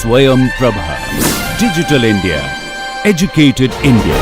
Swayam Prabha. Digital India. Educated India.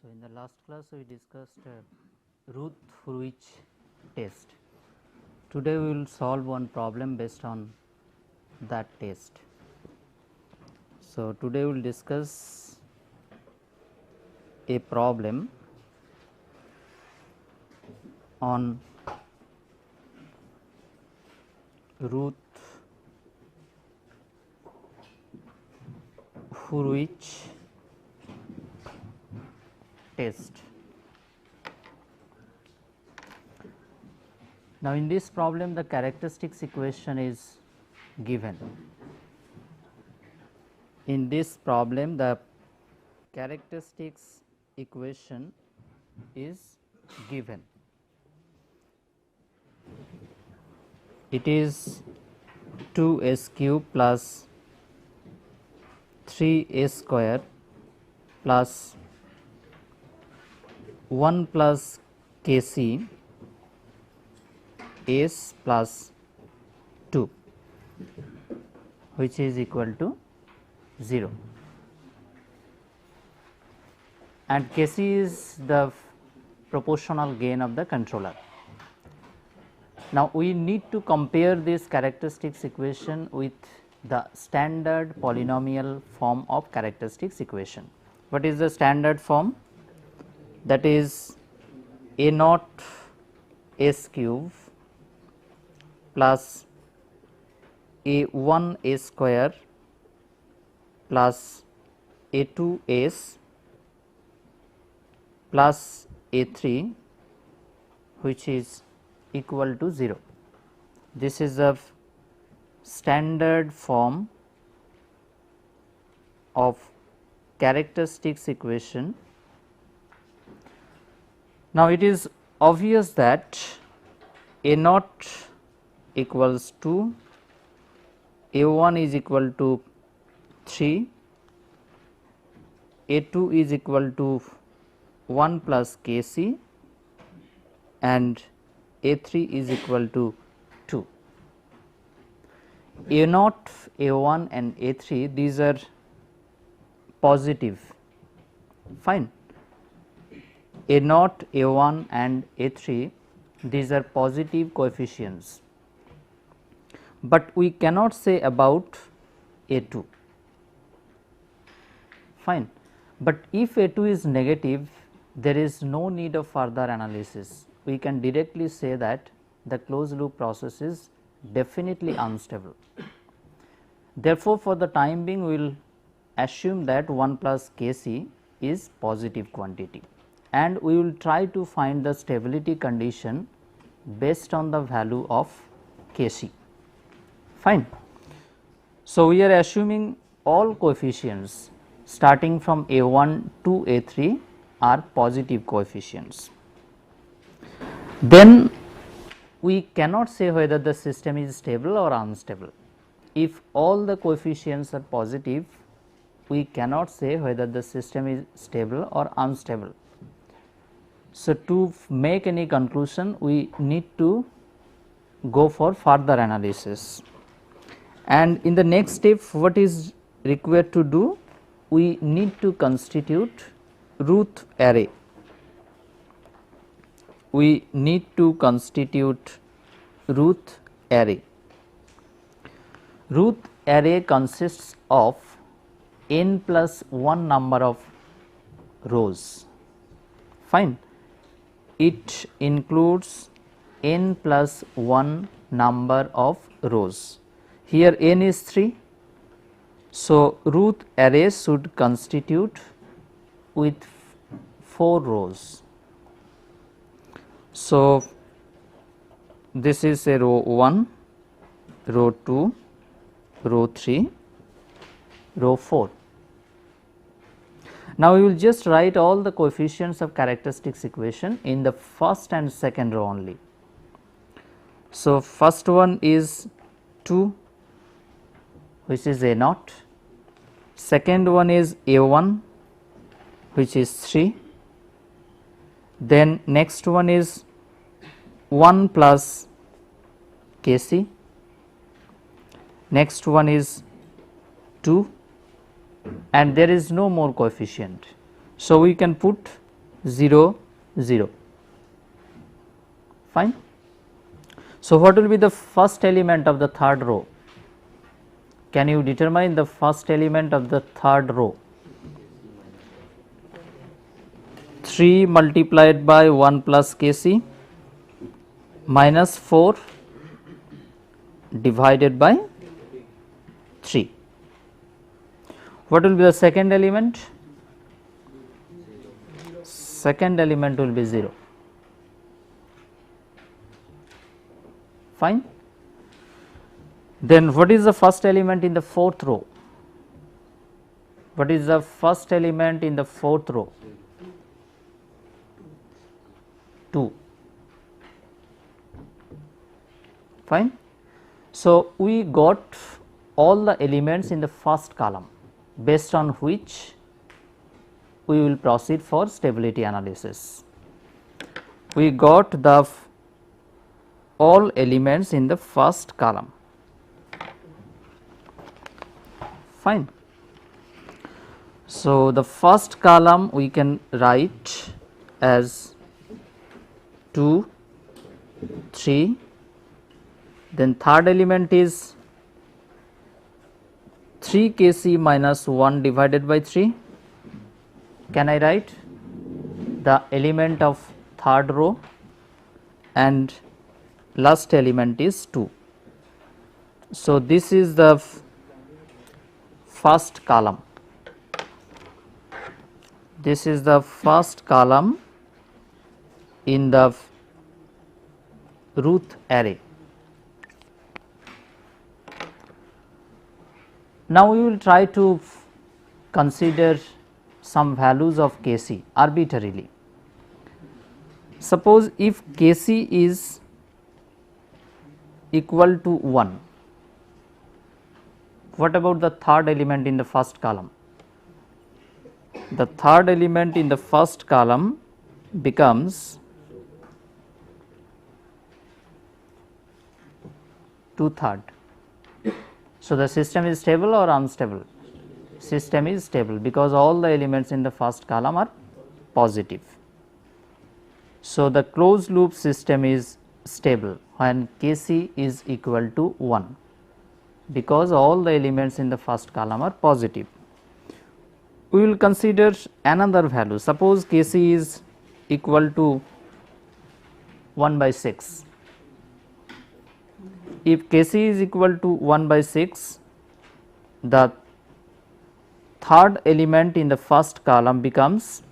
So, in the last class we discussed Routh-Hurwitz test. Today we will solve one problem based on that test. So, today we will discuss a problem on Routh-Hurwitz test. Now, in this problem the characteristics equation is given. In this problem the characteristics equation is given. It is 2s cube plus 3a square plus 1 plus kc s plus 2, which is equal to 0, and kc is the proportional gain of the controller. Now, we need to compare this characteristics equation with the standard polynomial form of characteristics equation. What is the standard form? That is a naught s cube plus a 1 a square plus a 2 s plus a 3, which is equal to 0. This is the standard form of characteristics equation. Now, it is obvious that a naught equals to a 1 is equal to 3, a 2 is equal to 1 plus kc, and a 3 is equal to 2. A naught, a 1 and a 3, these are positive, fine. A naught, a 1 and a 3, these are positive coefficients, but we cannot say about a 2, fine. But if a 2 is negative, there is no need of further analysis. We can directly say that the closed loop process is definitely unstable. Therefore, for the time being we will assume that 1 plus kc is positive quantity, and we will try to find the stability condition based on the value of kc, fine. So, we are assuming all coefficients starting from a1 to a3 are positive coefficients. Then we cannot say whether the system is stable or unstable. If all the coefficients are positive, we cannot say whether the system is stable or unstable. So, to make any conclusion, we need to go for further analysis, and in the next step what is required to do? We need to constitute Routh array. We need to constitute Routh array. Routh array consists of n plus 1 number of rows. Fine. It includes n plus 1 number of rows. Here n is 3. So, root array should constitute with 4 rows. So, this is a row 1, row 2, row 3, row 4. Now, we will just write all the coefficients of characteristics equation in the first and second row only. So, first one is 2, which is A naught, second one is A1, which is 3, then next one is 1 plus Kc, next one is 2, and there is no more coefficient. So, we can put 0 0, fine. So, what will be the first element of the third row? Can you determine the first element of the third row? 3 multiplied by 1 plus Kc minus 4 divided by 3. What will be the second element? Second element will be 0. Fine. Then what is the first element in the fourth row? What is the first element in the fourth row? 2. Fine. So, we got all the elements in the first column, based on which we will proceed for stability analysis. We got the all elements in the first column. Fine. So, the first column we can write as 2, 3, then third element is 3 Kc minus 1 divided by 3. Can I write the element of third row, and last element is 2. So, this is the first column. This is the first column in the root array. Now, we will try to consider some values of Kc arbitrarily. Suppose if Kc is equal to 1, what about the third element in the first column? The third element in the first column becomes 2/3. So, the system is stable or unstable? System is stable, because all the elements in the first column are positive. So, the closed loop system is stable when Kc is equal to 1, because all the elements in the first column are positive. We will consider another value. Suppose Kc is equal to 1 by 6. If Kc is equal to 1 by 6, the third element in the first column becomes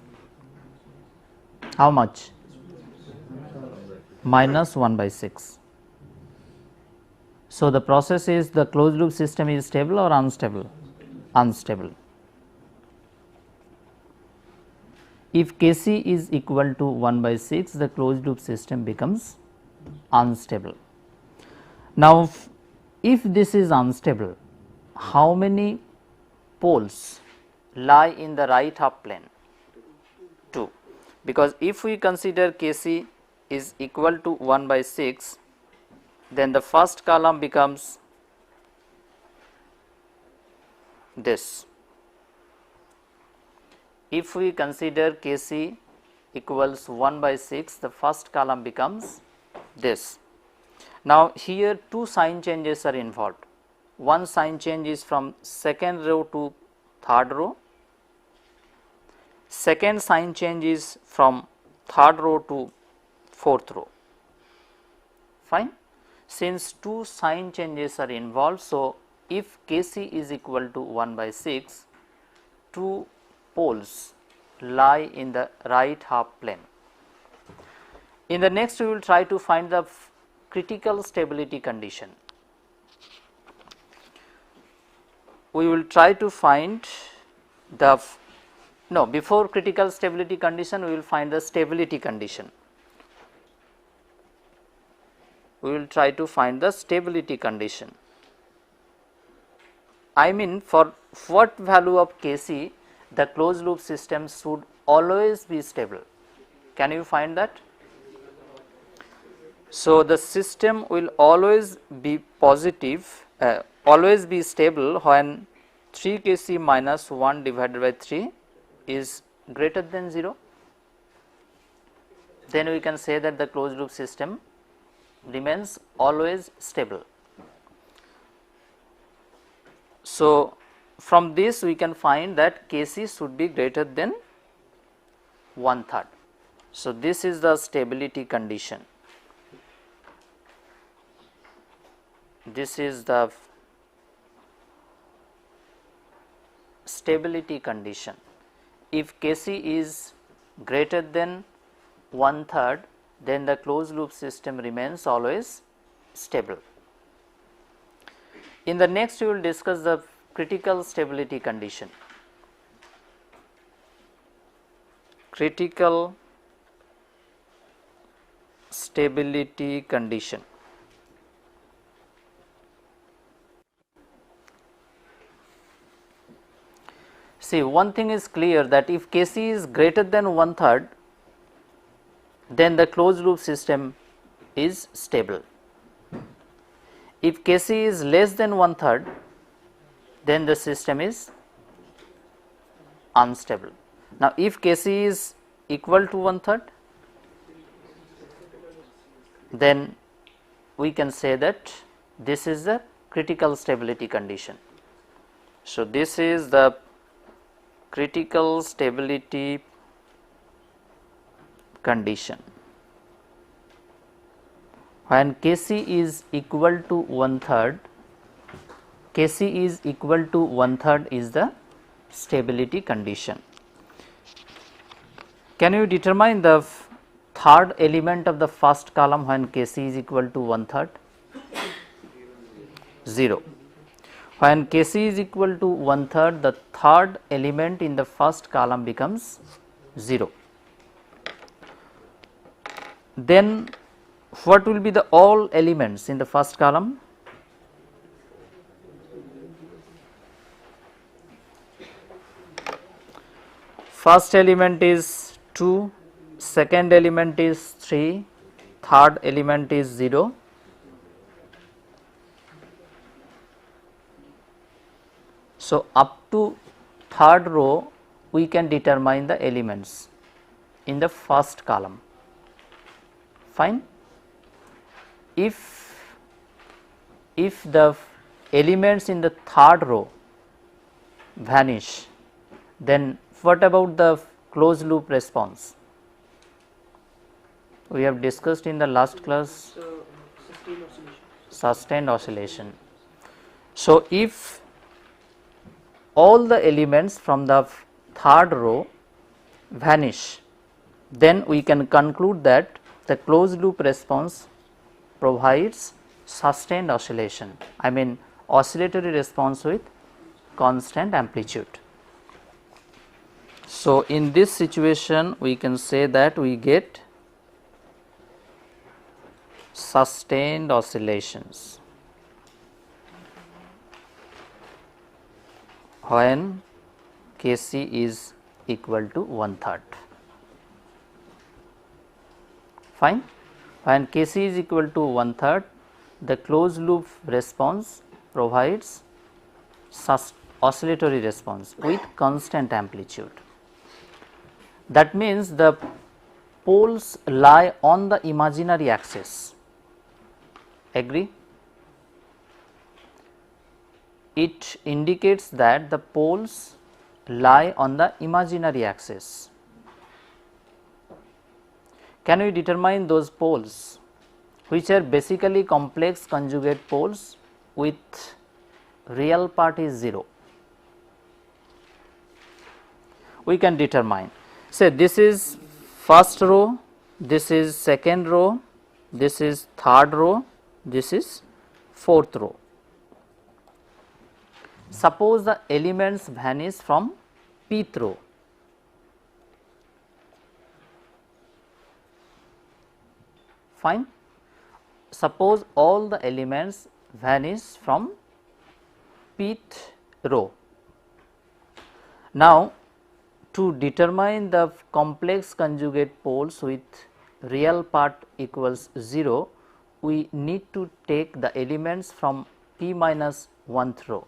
how much? Minus 1 by 6. So, the process is, the closed loop system is stable or unstable? Unstable. If Kc is equal to 1 by 6, the closed loop system becomes unstable. Now, if this is unstable, how many poles lie in the right half plane? 2, because if we consider Kc is equal to 1 by 6, then the first column becomes this. If we consider Kc equals 1 by 6, the first column becomes this. Now, here two sign changes are involved. One sign change is from second row to third row, second sign change is from third row to fourth row. Fine. Since two sign changes are involved, so if Kc is equal to 1 by 6, two poles lie in the right half plane. In the next, we will try to find the critical stability condition. We will try to find the before critical stability condition, we will find the stability condition. We will try to find the stability condition. I mean, for what value of Kc the closed loop system should always be stable. Can you find that? So, the system will always be positive, always be stable when 3 Kc minus 1 divided by 3 is greater than 0. Then we can say that the closed loop system remains always stable. So, from this we can find that Kc should be greater than 1/3. So, this is the stability condition. This is the stability condition. If Kc is greater than 1/3, then the closed loop system remains always stable. In the next, we will discuss the critical stability condition. Critical stability condition. See, one thing is clear, that if Kc is greater than 1/3, then the closed loop system is stable. If Kc is less than 1/3, then the system is unstable. Now, if Kc is equal to 1/3, then we can say that this is the critical stability condition. So, this is the critical stability condition. When Kc is equal to 1/3, Kc is equal to 1/3 is the stability condition. Can you determine the third element of the first column when Kc is equal to 1/3? 0. When Kc is equal to 1/3, the third element in the first column becomes 0. Then what will be the all elements in the first column? First element is 2, second element is 3, third element is 0. So, up to third row we can determine the elements in the first column. Fine. If the elements in the third row vanish, then what about the closed loop response? We have discussed in the last class sustained oscillation. So, if all the elements from the third row vanish, then we can conclude that the closed loop response provides sustained oscillation, I mean oscillatory response with constant amplitude. So, in this situation we can say that we get sustained oscillations when Kc is equal to 1/3. Fine. When Kc is equal to 1/3, the closed loop response provides oscillatory response with constant amplitude. That means the poles lie on the imaginary axis. Agree? It indicates that the poles lie on the imaginary axis. Can we determine those poles which are basically complex conjugate poles with real part is 0? We can determine. Say this is first row, this is second row, this is third row, this is fourth row. Suppose the elements vanish from pth row. Fine. Suppose all the elements vanish from pth row. Now, to determine the complex conjugate poles with real part equals 0, we need to take the elements from p minus 1th row.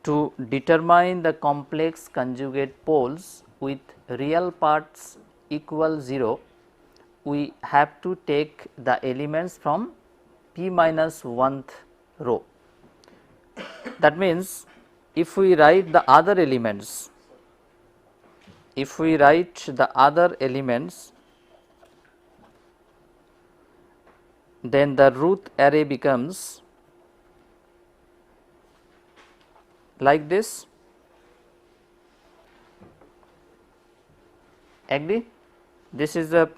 To determine the complex conjugate poles with real parts equal 0, we have to take the elements from p minus 1th row. That means, if we write the other elements, then the root array becomes like this. Agree? This is the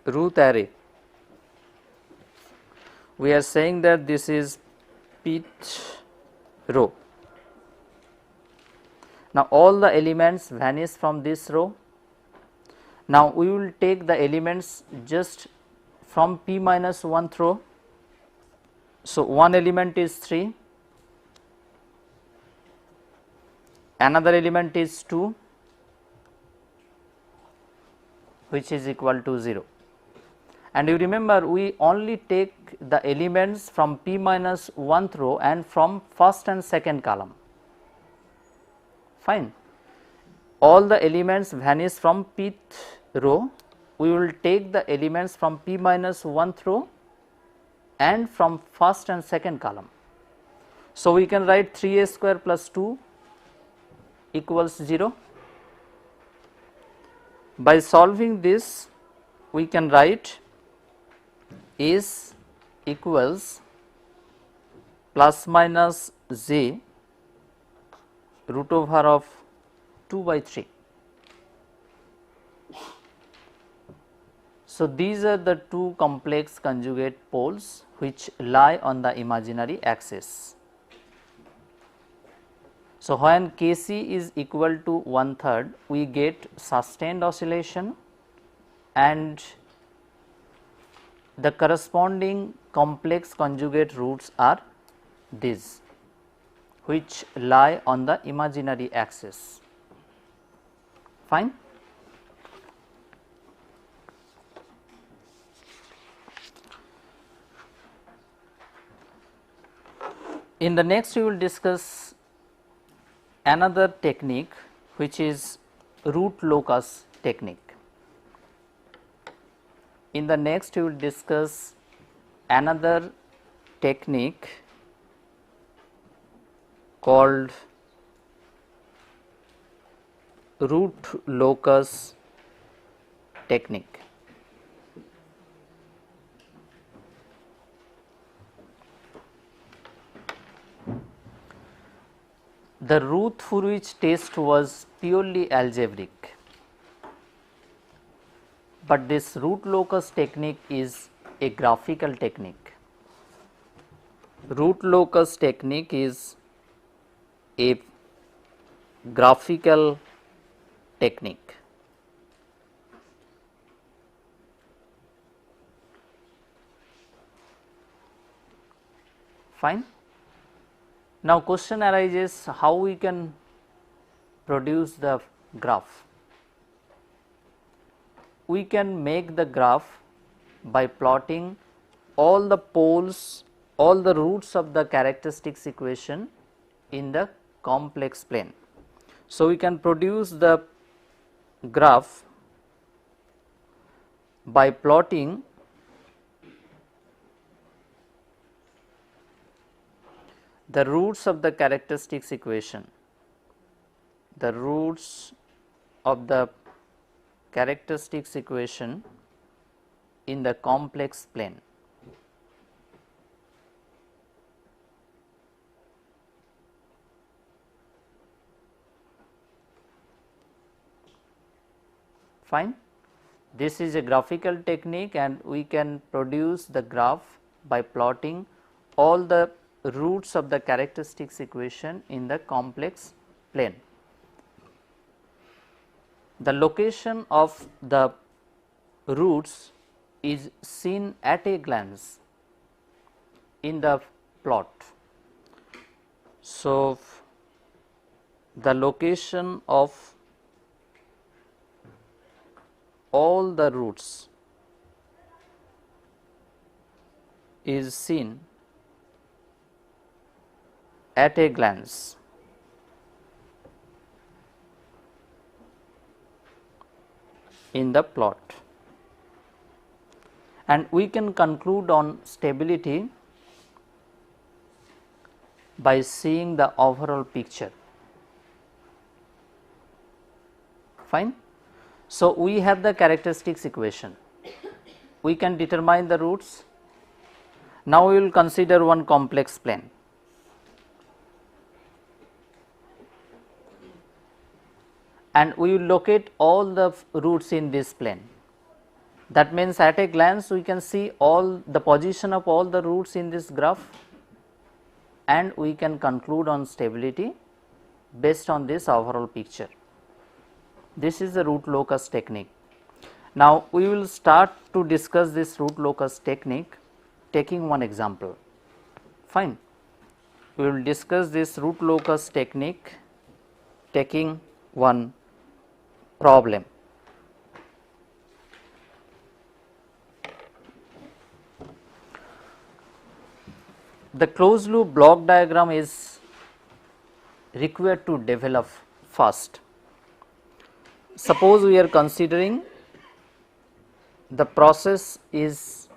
root array. We are saying that this is pth row. Now, all the elements vanish from this row. Now, we will take the elements just from p minus 1th row. So, one element is 3, another element is 2, which is equal to 0. And you remember, we only take the elements from p minus 1th row and from first and second column. Fine. All the elements vanish from pth row. We will take the elements from p minus 1th row and from first and second column. So, we can write 3a square plus 2 equals 0. By solving this, we can write is equals plus minus j root over of 2 by 3. So, these are the two complex conjugate poles which lie on the imaginary axis. So, when Kc is equal to 1/3, we get sustained oscillation and the corresponding complex conjugate roots are these, which lie on the imaginary axis. Fine. In the next, we will discuss another technique, which is root locus technique. In the next, we will discuss another technique called root locus technique. The root for which test was purely algebraic, but this root locus technique is a graphical technique. Root locus technique is a graphical technique. Fine. Now, question arises how we can produce the graph. We can make the graph by plotting all the poles, all the roots of the characteristics equation in the complex plane. So, we can produce the graph by plotting the roots of the characteristics equation, the roots of the characteristics equation in the complex plane. Fine. This is a graphical technique and we can produce the graph by plotting all the roots of the characteristics equation in the complex plane. The location of the roots is seen at a glance in the plot. So, the location of all the roots is seen at a glance. In the plot, and we can conclude on stability by seeing the overall picture. Fine. So, we have the characteristics equation, we can determine the roots. Now, we will consider one complex plane. And we will locate all the roots in this plane. That means, at a glance we can see all the position of all the roots in this graph, and we can conclude on stability based on this overall picture. This is the root locus technique. Now, we will start to discuss this root locus technique taking one example. Fine. We will discuss this root locus technique taking one problem. The closed loop block diagram is required to develop first. Suppose we are considering the process is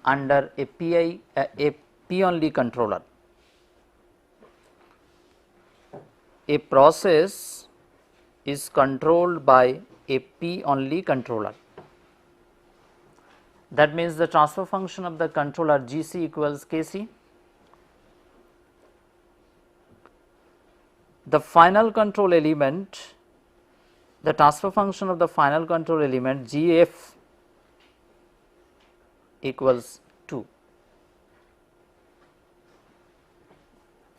under a P only controller. A process is controlled by a P only controller. That means the transfer function of the controller GC equals KC. The final control element, the transfer function of the final control element GF equals 2.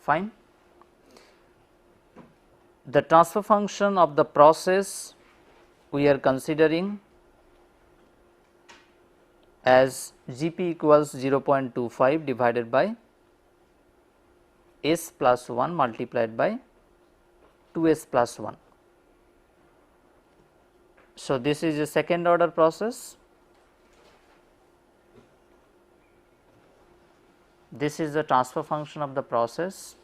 Fine. The transfer function of the process we are considering as Gp equals 0.25 divided by S plus 1 multiplied by 2S plus 1. So, this is a second order process. This is the transfer function of the process.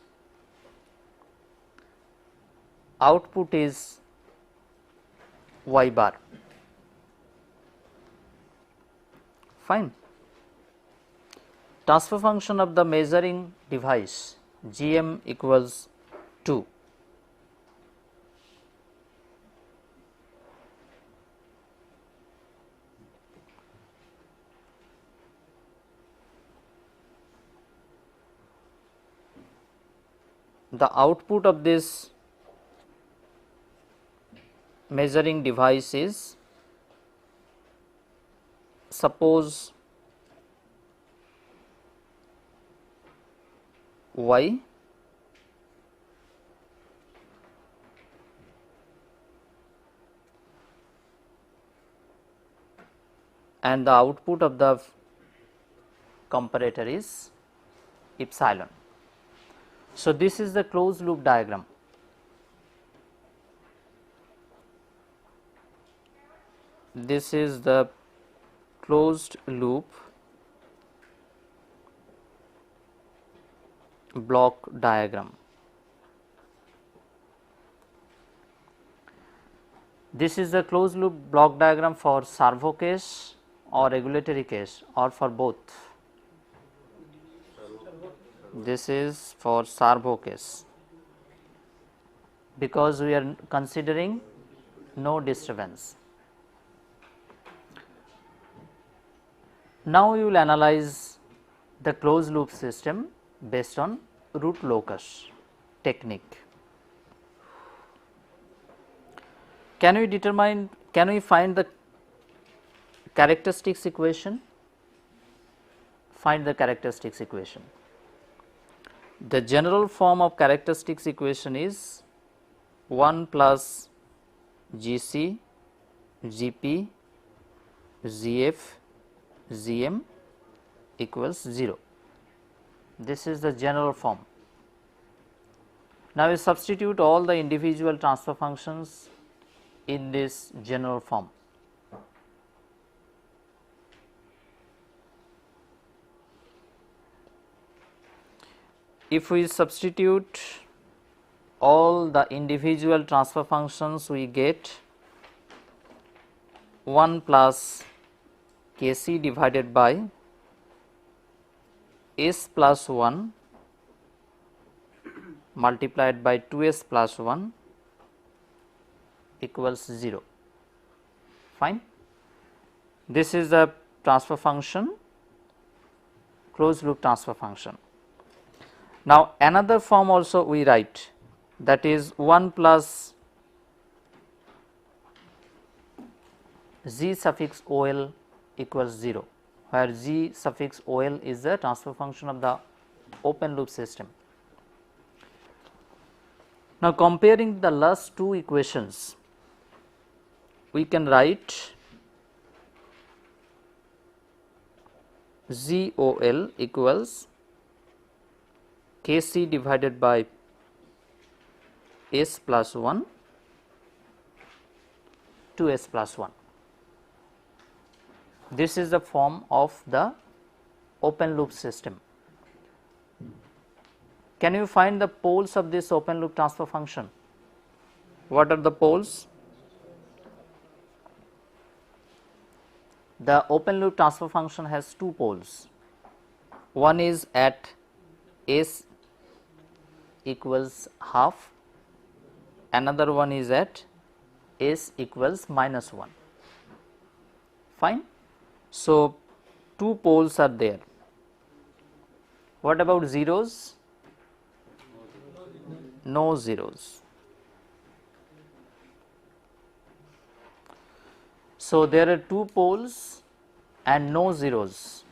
Output is y bar. Fine. Transfer function of the measuring device GM equals 2. The output of this measuring device is, suppose y and the output of the comparator is epsilon. So, this is the closed loop diagram. This is the closed loop block diagram. This is the closed loop block diagram for servo case or regulatory case or for both. this is for servo case, because we are considering no disturbance. Now, we will analyze the closed loop system based on root locus technique. Can we find the characteristics equation? Find the characteristics equation. The general form of characteristics equation is 1 plus Gc, Gp, Gf, Gm equals 0. This is the general form. Now, we substitute all the individual transfer functions in this general form. If we substitute all the individual transfer functions, we get 1 plus Kc divided by S plus 1 multiplied by 2S plus 1 equals 0. Fine. This is the transfer function, closed loop transfer function. Now, another form also we write, that is 1 plus G suffix OL equals 0, where G suffix OL is the transfer function of the open loop system. Now, comparing the last two equations, we can write GOL equals Kc divided by S plus 1 to S plus 1. This is the form of the open loop system. Can you find the poles of this open loop transfer function? What are the poles? The open loop transfer function has two poles. One is at S equals half, another one is at S equals minus 1. Fine. So, two poles are there. What about zeros? No zeros. So, there are two poles and no zeros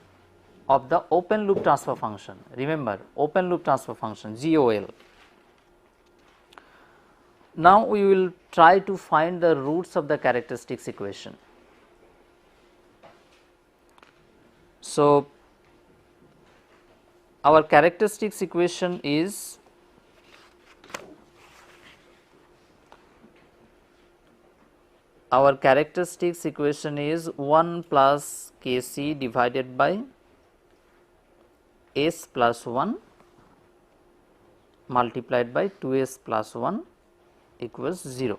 of the open loop transfer function. Remember, open loop transfer function GOL. Now, we will try to find the roots of the characteristics equation. So, our characteristics equation is our characteristics equation is 1 plus Kc divided by S plus 1 multiplied by 2S plus 1 equals 0.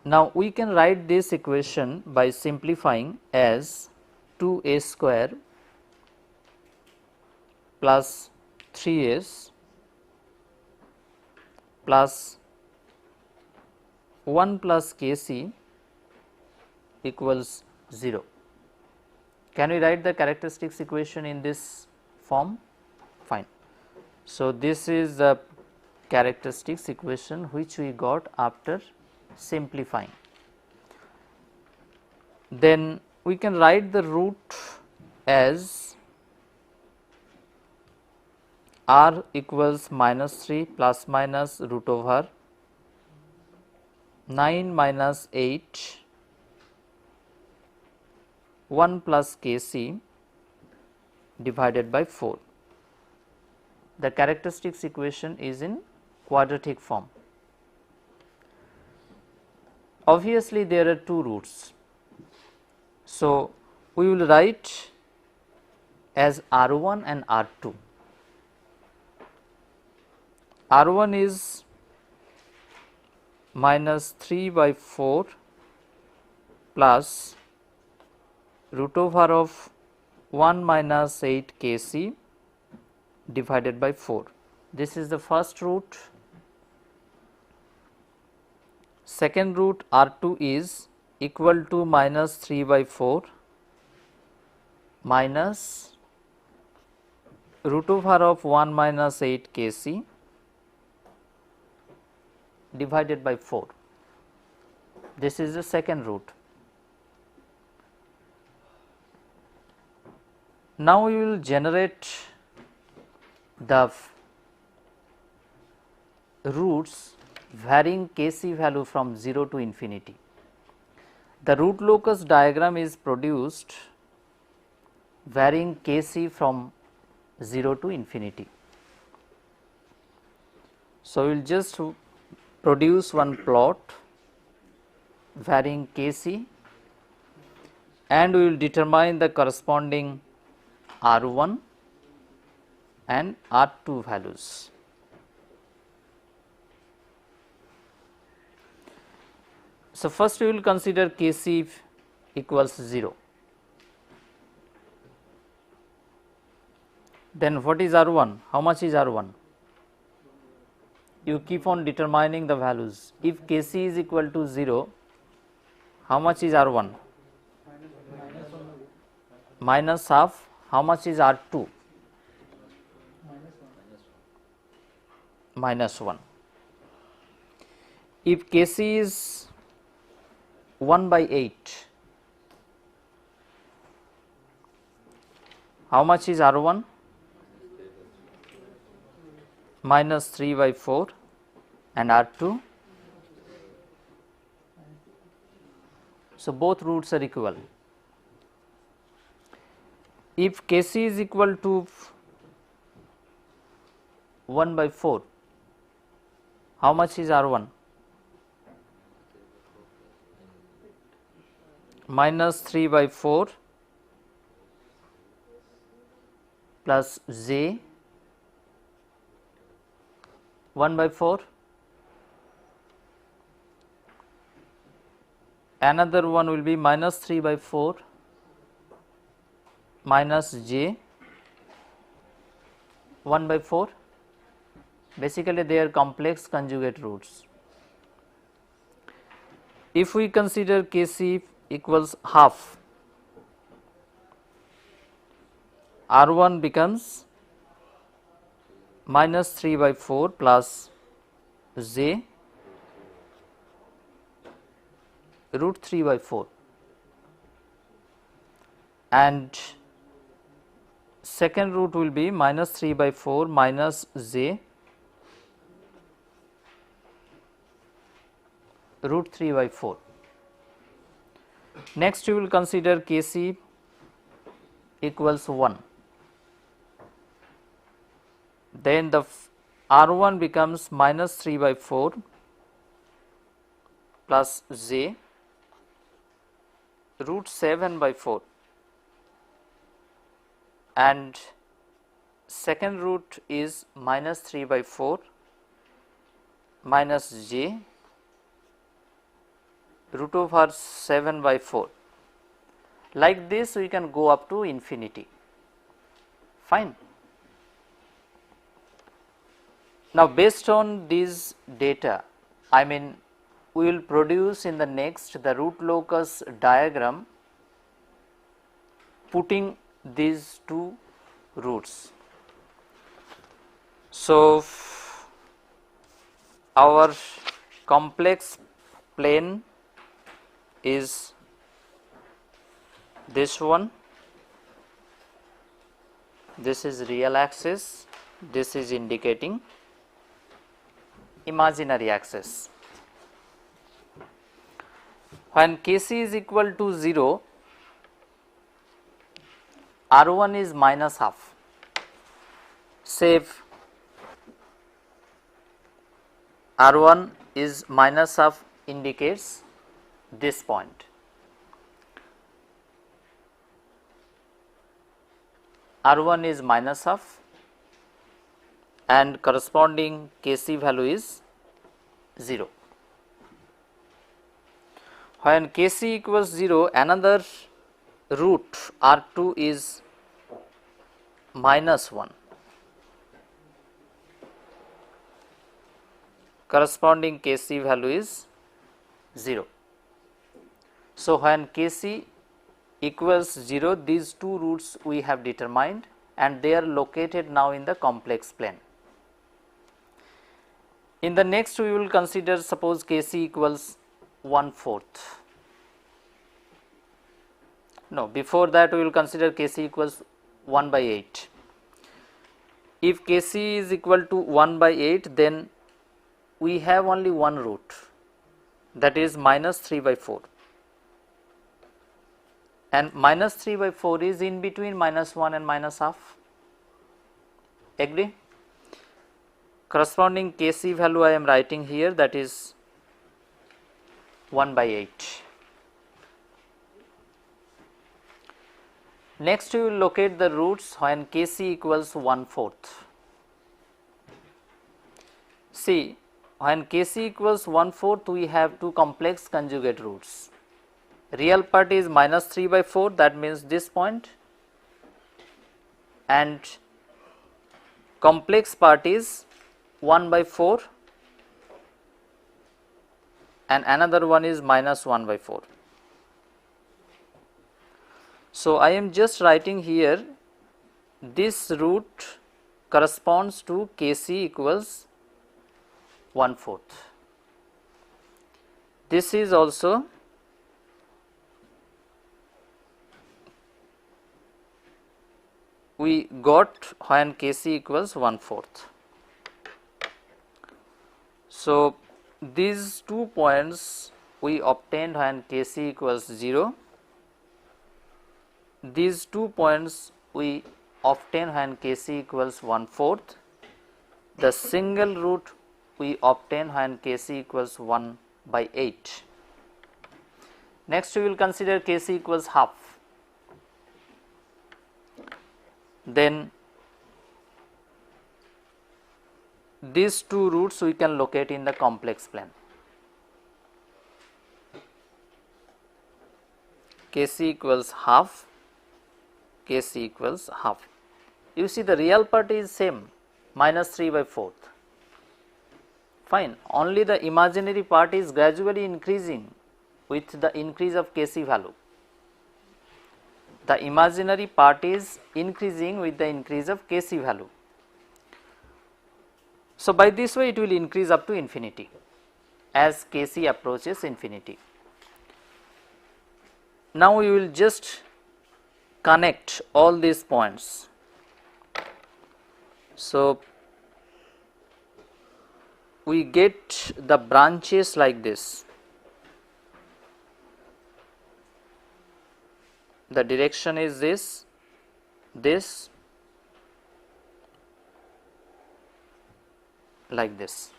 Now, we can write this equation by simplifying as 2A square plus 3S plus 1 plus Kc equals 0. Can we write the characteristics equation in this form? Fine. So, this is the characteristics equation which we got after simplifying. Then we can write the root as R equals minus 3 plus minus root over 9 minus 8 1 plus Kc divided by 4. The characteristics equation is in quadratic form. Obviously, there are two roots. So, we will write as R1 and R2. R1 is minus 3 by 4 plus root over of 1 minus 8 Kc divided by 4. This is the first root. Second root R2 is equal to minus 3 by 4 minus root over of 1 minus 8 Kc divided by 4. This is the second root. Now we will generate the roots varying Kc value from 0 to infinity. The root locus diagram is produced varying Kc from 0 to infinity. So, we will just produce one plot varying Kc and we will determine the corresponding R1 and R2 values. So, first we will consider Kc equals 0. Then what is R1? How much is R1? You keep on determining the values. If Kc is equal to 0, how much is R1? Minus half. How much is R2? Minus 1. If Kc is 1 by 8, how much is R1? Minus 3 by 4 and R2. So, both roots are equal. If Kc is equal to 1 by 4, how much is R1? Minus 3 by 4 plus j 1 by 4. Another one will be minus 3 by 4 minus j 1 by 4. Basically, they are complex conjugate roots. If we consider Kc equals half, R1 becomes minus 3 by 4 plus j root 3 by 4 and second root will be minus 3 by 4 minus j root 3 by 4. Next we will consider Kc equals 1. Then the R1 becomes minus 3 by 4 plus j root 7 by 4 and second root is minus 3 by 4 minus j root over 7 by 4. Like this we can go up to infinity. Fine. Now, based on these data, we will produce in the next the root locus diagram putting these two roots. So, our complex plane is this one, this is real axis, this is indicating imaginary axis. When Kc is equal to 0, R1 is minus half. Say R1 is minus half indicates this point. R1 is minus half and corresponding Kc value is 0. When Kc equals 0, another root R2 is minus 1. Corresponding Kc value is 0. So, when Kc equals 0, these two roots we have determined and they are located now in the complex plane. In the next we will consider, suppose Kc equals 1/4. No, before that we will consider Kc equals 1/8. If Kc is equal to 1/8, then we have only one root, that is minus 3/4, and minus 3/4 is in between minus 1 and minus half. Agree? Corresponding Kc value I am writing here, that is 1/8. Next we will locate the roots when Kc equals 1/4. See, when Kc equals 1/4, we have two complex conjugate roots. Real part is minus 3/4, that means this point, and complex part is 1/4 and another one is minus 1/4. So, I am just writing here, this root corresponds to Kc equals 1/4. This is also we got when Kc equals 1/4. So, these 2 points we obtained when Kc equals 0. These 2 points we obtain when Kc equals 1/4. The single root we obtain when Kc equals 1/8. Next we will consider Kc equals half. Then these two roots we can locate in the complex plane. Kc equals half, Kc equals half. You see the real part is same, minus 3/4. Fine, only the imaginary part is gradually increasing with the increase of Kc value. The imaginary part is increasing with the increase of Kc value. So, by this way it will increase up to infinity as Kc approaches infinity. Now, we will just connect all these points. So, we get the branches like this. The direction is this, like this.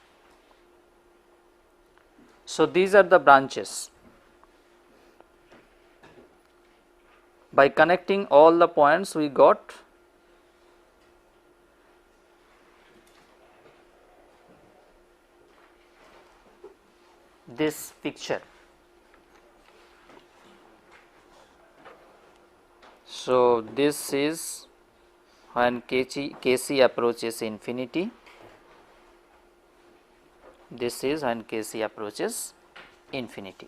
So, these are the branches. By connecting all the points, we got this picture. So, this is when Kc approaches infinity, this is when Kc approaches infinity.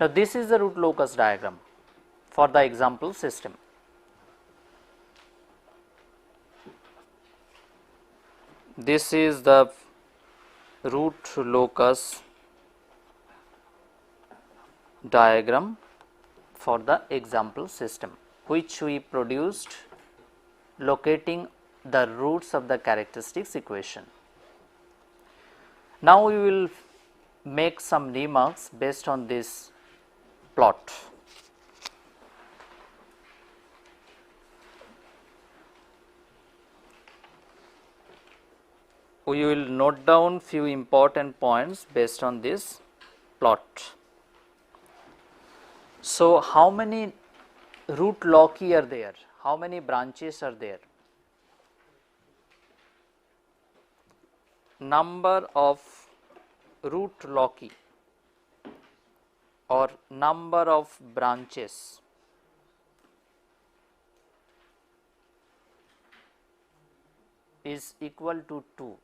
Now, this is the root locus diagram for the example system. This is the root locus diagram for the example system, which we produced locating the roots of the characteristics equation. Now, we will make some remarks based on this plot. We will note down few important points based on this plot. So, how many root loci are there? How many branches are there? Number of root loci or number of branches is equal to 2.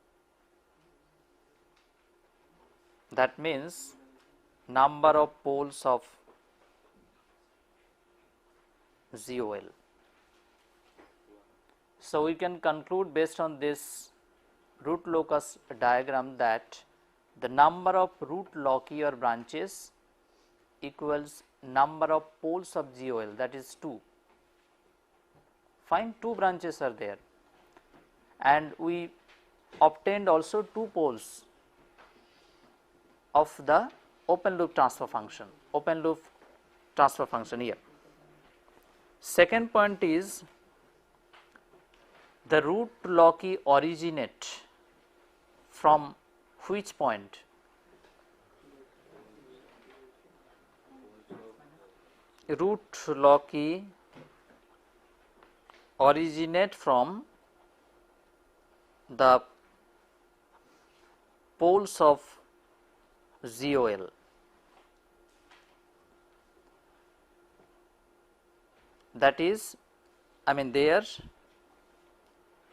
That means number of poles of ZOL. So, we can conclude based on this root locus diagram that the number of root loci or branches equals number of poles of GOL, that is 2. Fine, 2 branches are there, and we obtained also 2 poles of the open loop transfer function, here. Second point is the root loci originate from which point? Root loci originate from the poles of ZOL. That is, they are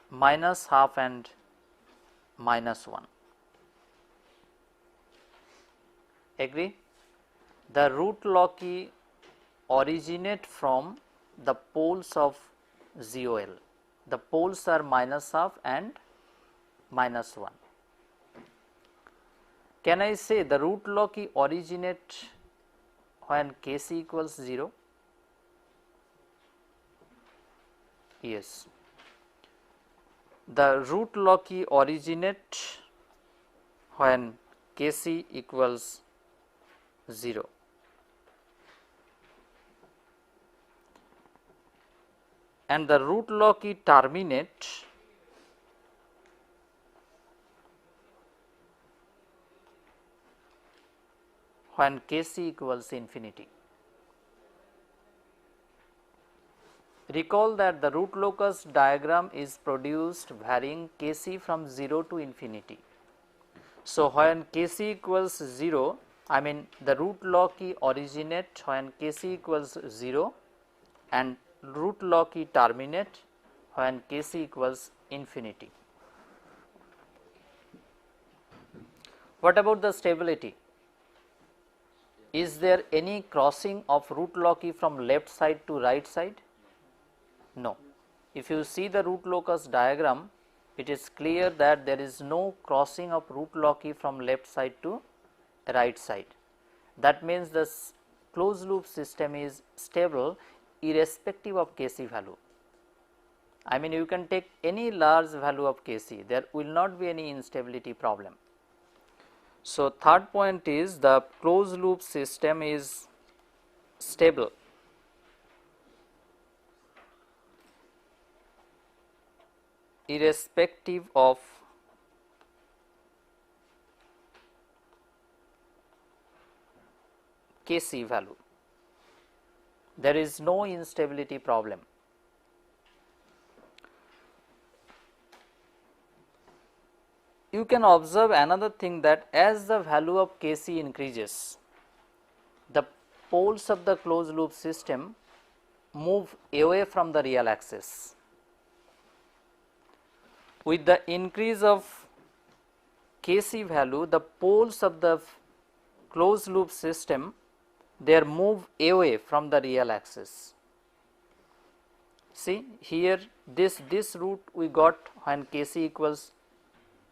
minus half and minus 1. Agree? The root loci originate from the poles of ZOL. The poles are minus half and minus 1. Can I say the root loci originate when Kc equals 0? Yes. The root loci originate when Kc equals 0. And the root loci terminate when Kc equals infinity. Recall that the root locus diagram is produced varying Kc from 0 to infinity. So, when Kc equals 0, the root loci originate when Kc equals 0 and root loci terminate when Kc equals infinity. What about the stability? Is there any crossing of root loci from left side to right side? No. If you see the root locus diagram, it is clear that there is no crossing of root loci from left side to right side. That means the closed loop system is stable irrespective of Kc value. You can take any large value of Kc, there will not be any instability problem. So, third point is the closed loop system is stable irrespective of Kc value. There is no instability problem. You can observe another thing, that as the value of Kc increases, the poles of the closed loop system move away from the real axis. With the increase of Kc value, the poles of the closed loop system, they move away from the real axis. See here, this root we got when Kc equals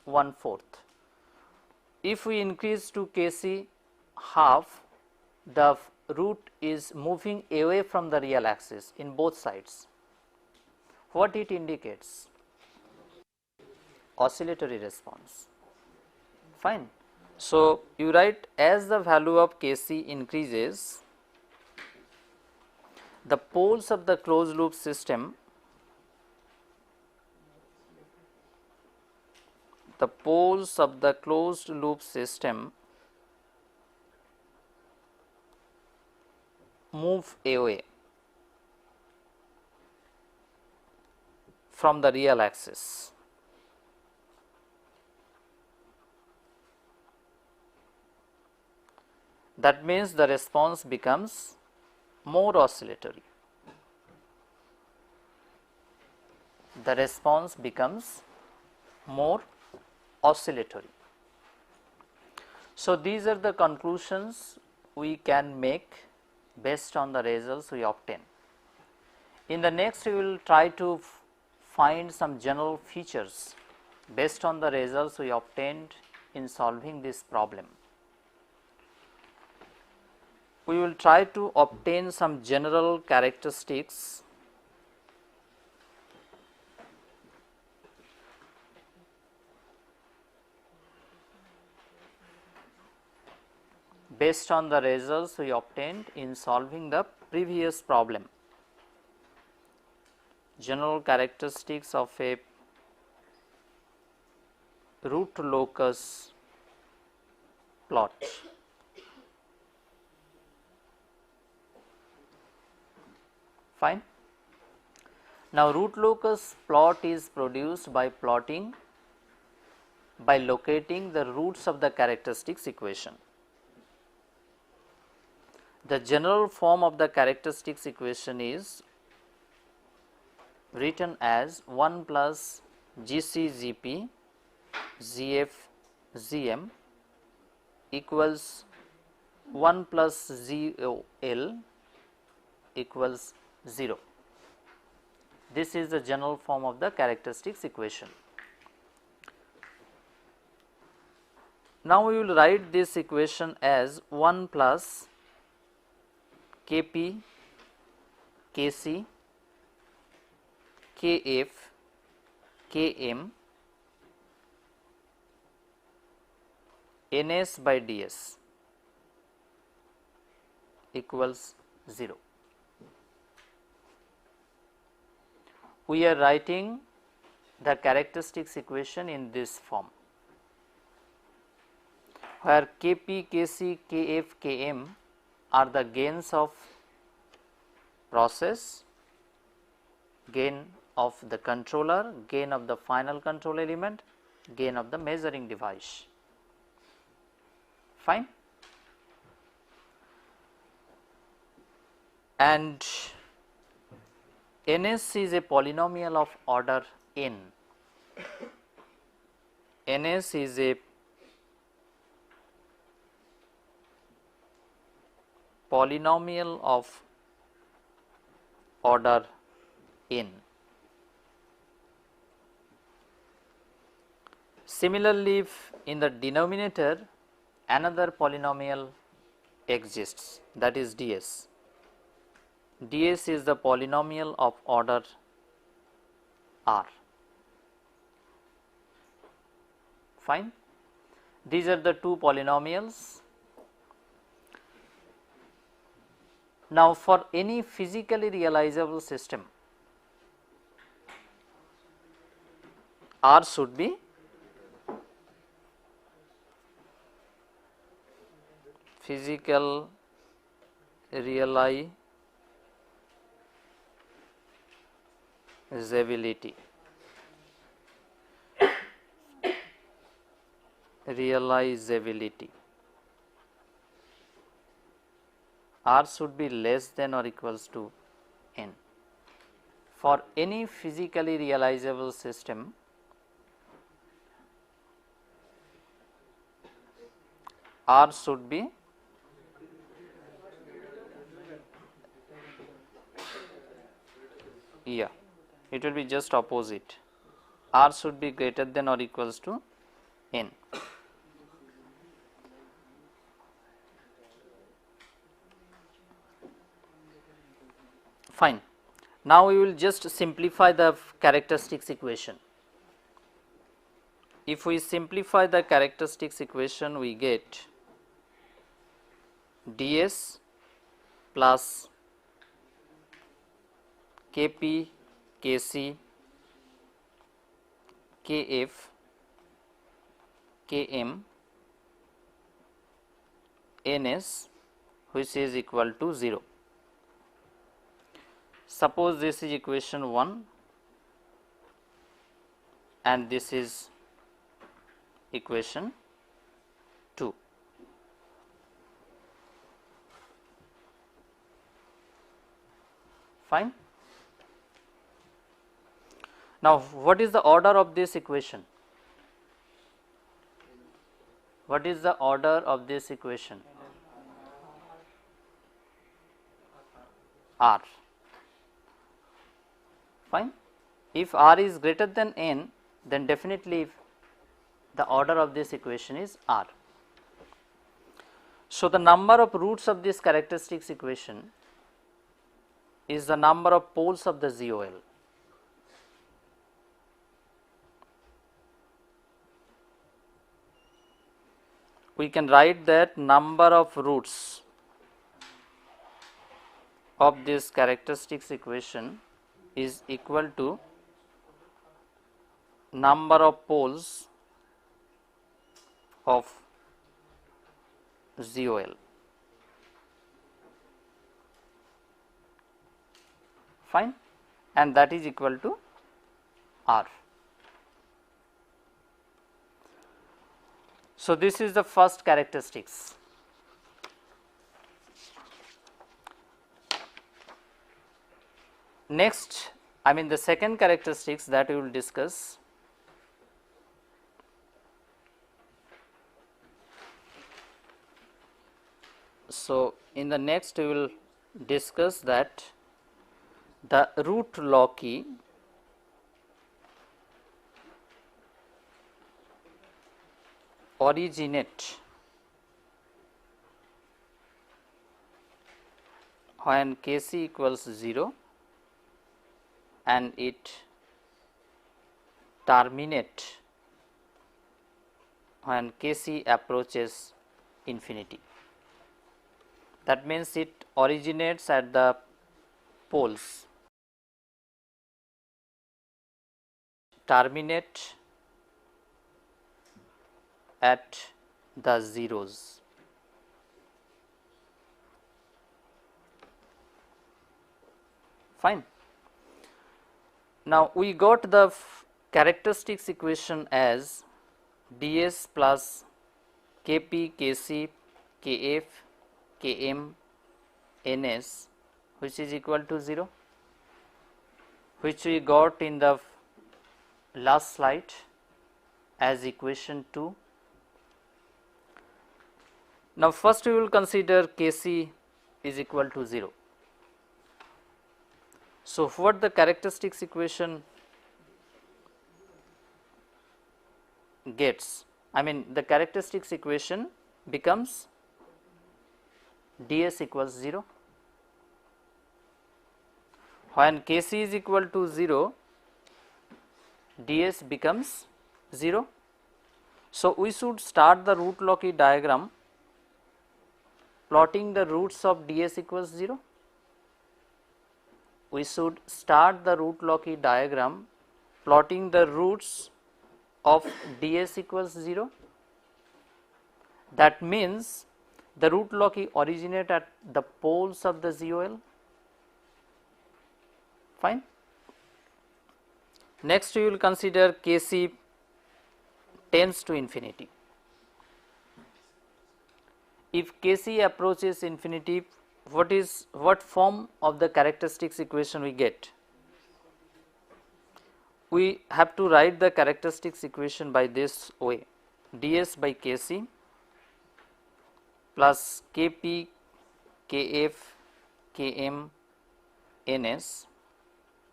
1/4. If we increase to Kc half, the root is moving away from the real axis in both sides. What it indicates? Oscillatory response. Fine. So, you write as the value of Kc increases, the poles of the closed loop system, move away from the real axis. That means the response becomes more oscillatory. The response becomes more oscillatory. So, these are the conclusions we can make based on the results we obtain. In the next, we will try to find some general features based on the results we obtained in solving this problem. We will try to obtain some general characteristics based on the results we obtained in solving the previous problem. General characteristics of a root locus plot. Fine. Now, root locus plot is produced by locating the roots of the characteristics equation. The general form of the characteristics equation is written as 1 plus GC GP GF GM equals 1 plus ZOL equals 0. This is the general form of the characteristics equation. Now, we will write this equation as 1 plus Kp Kc Kf Km Ns by ds equals 0. We are writing the characteristics equation in this form, where Kp, Kc, Kf, Km are the gains of process, gain of the controller, gain of the final control element, gain of the measuring device. Fine. And Ns is a polynomial of order n. Ns is a polynomial of order n. Similarly, if in the denominator another polynomial exists, that is ds. ds is the polynomial of order r. Fine. These are the two polynomials. Now, for any physically realizable system, r should be physical realizability. R should be less than or equals to n. For any physically realizable system, R should be it will be just opposite. R should be greater than or equals to n. Fine. Now, we will just simplify the characteristics equation. If we simplify the characteristics equation, we get ds plus Kp Kc Kf Km Ns, which is equal to 0. Suppose this is equation 1 and this is equation 2. Fine. Now, what is the order of this equation? What is the order of this equation? R. Fine. If R is greater than n, then definitely the order of this equation is R. So, the number of roots of this characteristics equation is the number of poles of the ZOL. We can write that number of roots of this characteristics equation is equal to number of poles of ZOL. Fine, and that is equal to R. So, this is the first characteristics. Next, the second characteristics that we will discuss. So, in the next we will discuss that the root loci originate when Kc equals 0 and it terminate when Kc approaches infinity. That means it originates at the poles, terminate at the zeros. Fine. Now, we got the characteristics equation as ds plus Kp, Kc, Kf, Km, Ns, which is equal to 0, which we got in the last slide as equation 2. Now, first we will consider Kc is equal to 0. So, what the characteristics equation gets, the characteristics equation becomes ds equals 0. When Kc is equal to 0, ds becomes 0. So, we should start the root loci diagram plotting the roots of ds equals 0. We should start the root loci diagram plotting the roots of ds equals 0. That means the root loci originate at the poles of the ZOL. Fine. Next we will consider Kc tends to infinity. If Kc approaches infinity, what form of the characteristics equation we get? We have to write the characteristics equation by this way: ds by Kc plus Kp, Kf, Km, Ns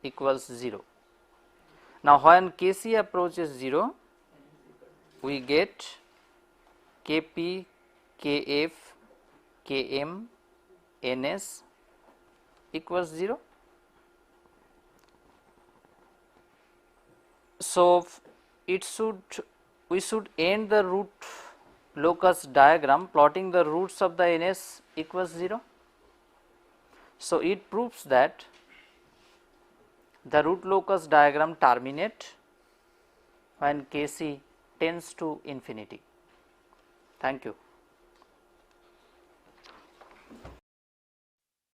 equals 0. Now, when Kc approaches 0, we get Kp, Kf, Km, Ns equals 0. So, we should end the root locus diagram plotting the roots of the Ns equals 0. So, it proves that the root locus diagram terminate when Kc tends to infinity. Thank you.